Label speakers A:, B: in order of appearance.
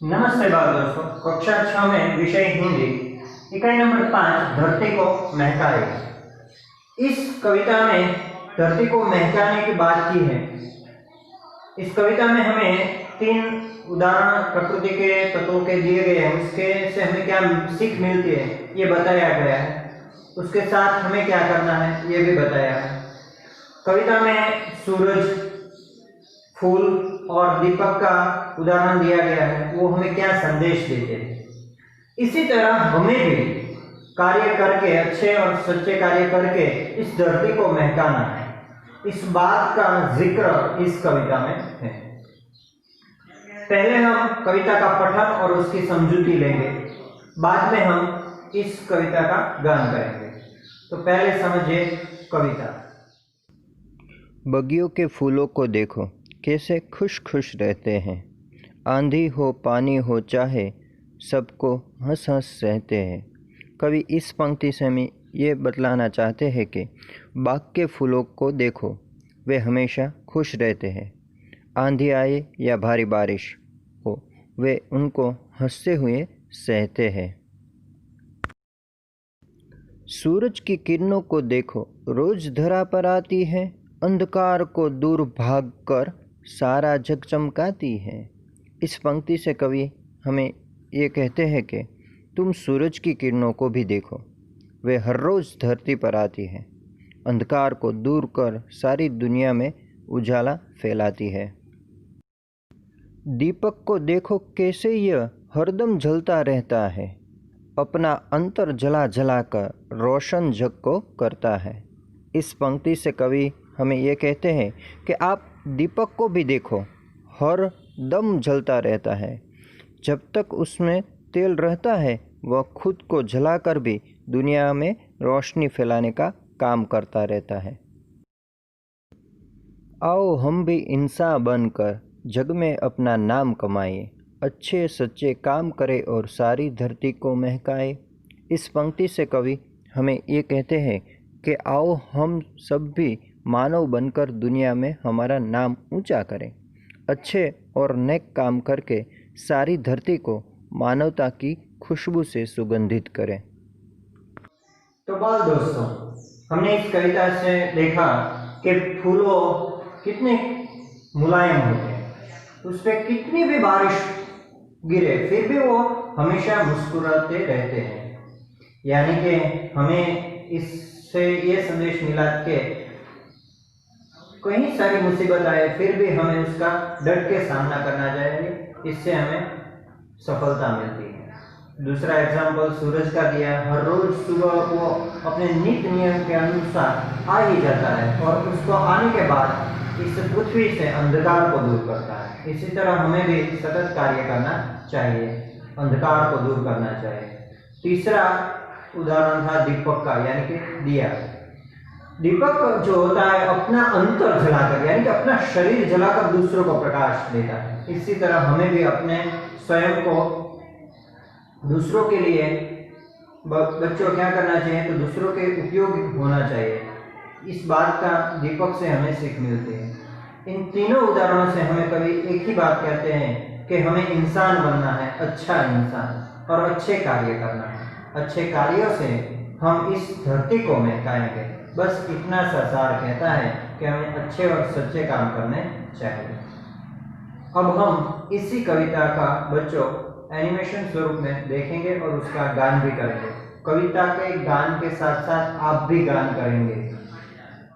A: नमस्ते बाल दोस्तों। कक्षा 6 में विषय हिंदी इकाई नंबर 5 धरती को महकाए। इस कविता में धरती को महकाने की बात की है। इस कविता में हमें 3 उदाहरण प्रकृति के तत्वों के दिए गए हैं, उसके से हमें क्या सीख मिलती है ये बताया गया है। उसके साथ हमें क्या करना है ये भी बताया है। कविता में सूरज, फूल और दीपक का उदाहरण दिया गया है, वो हमें क्या संदेश देते हैं। इसी तरह हमें भी कार्य करके, अच्छे और सच्चे कार्य करके इस धरती को महकाना है। इस बात का जिक्र इस कविता में है। पहले हम कविता का पठन और उसकी समझूती लेंगे, बाद में हम इस कविता का गान करेंगे। तो पहले समझिए कविता।
B: बगियों के फूलों को देखो कैसे खुश खुश रहते हैं। आंधी हो पानी हो चाहे सबको हंस हंस सहते हैं। कवि इस पंक्ति से हमें ये बतलाना चाहते हैं कि बाग के फूलों को देखो, वे हमेशा खुश रहते हैं। आंधी आए या भारी बारिश हो, वे उनको हंसते हुए सहते हैं। सूरज की किरणों को देखो, रोज धरा पर आती है। अंधकार को दूर भागकर सारा जग चमकाती है। इस पंक्ति से कवि हमें ये कहते हैं कि तुम सूरज की किरणों को भी देखो, वे हर रोज़ धरती पर आती है। अंधकार को दूर कर सारी दुनिया में उजाला फैलाती है। दीपक को देखो कैसे यह हरदम जलता रहता है। अपना अंतर जला जला कर रोशन जग को करता है। इस पंक्ति से कवि हमें ये कहते हैं कि आप दीपक को भी देखो, हर दम जलता रहता है। जब तक उसमें तेल रहता है वह खुद को जलाकर भी दुनिया में रोशनी फैलाने का काम करता रहता है। आओ हम भी इंसान बनकर जग में अपना नाम कमाए, अच्छे सच्चे काम करें और सारी धरती को महकाए। इस पंक्ति से कवि हमें ये कहते हैं कि आओ हम सब भी मानव बनकर दुनिया में हमारा नाम ऊंचा करें, अच्छे और नेक काम करके सारी धरती को मानवता की खुशबू से सुगंधित करें।
A: तो बाल दोस्तों, हमने इस कविता से देखा कि फूलों कितने मुलायम होते हैं, उस पर कितनी भी बारिश गिरे फिर भी वो हमेशा मुस्कुराते रहते हैं। यानी कि हमें इससे ये संदेश मिला कि कहीं सारी मुसीबत आए फिर भी हमें उसका डट के सामना करना चाहिए, इससे हमें सफलता मिलती है। दूसरा एग्जाम्पल सूरज का दिया, हर रोज सुबह वो अपने नित्य नियम के अनुसार आ ही जाता है और उसको आने के बाद इस पृथ्वी से अंधकार को दूर करता है। इसी तरह हमें भी सतत कार्य करना चाहिए, अंधकार को दूर करना चाहिए। तीसरा उदाहरण था दीपक का, यानी कि दिया। दीपक जो होता है अपना अंतर जलाकर, यानी कि अपना शरीर जलाकर दूसरों को प्रकाश देता है। इसी तरह हमें भी अपने स्वयं को दूसरों के लिए, बच्चों क्या करना चाहिए, तो दूसरों के उपयोग होना चाहिए। इस बात का दीपक से हमें सीख मिलती है। इन तीनों उदाहरणों से हमें कभी एक ही बात कहते हैं कि हमें इंसान बनना है, अच्छा इंसान, और अच्छे कार्य करना है। अच्छे कार्यों से हम इस धरती को महकाएंगे। बस इतना सा सार कहता है कि हमें अच्छे और सच्चे काम करने चाहिए। अब हम इसी कविता का बच्चों एनिमेशन स्वरूप में देखेंगे और उसका गान भी करेंगे। कविता के गान के साथ साथ आप भी गान करेंगे।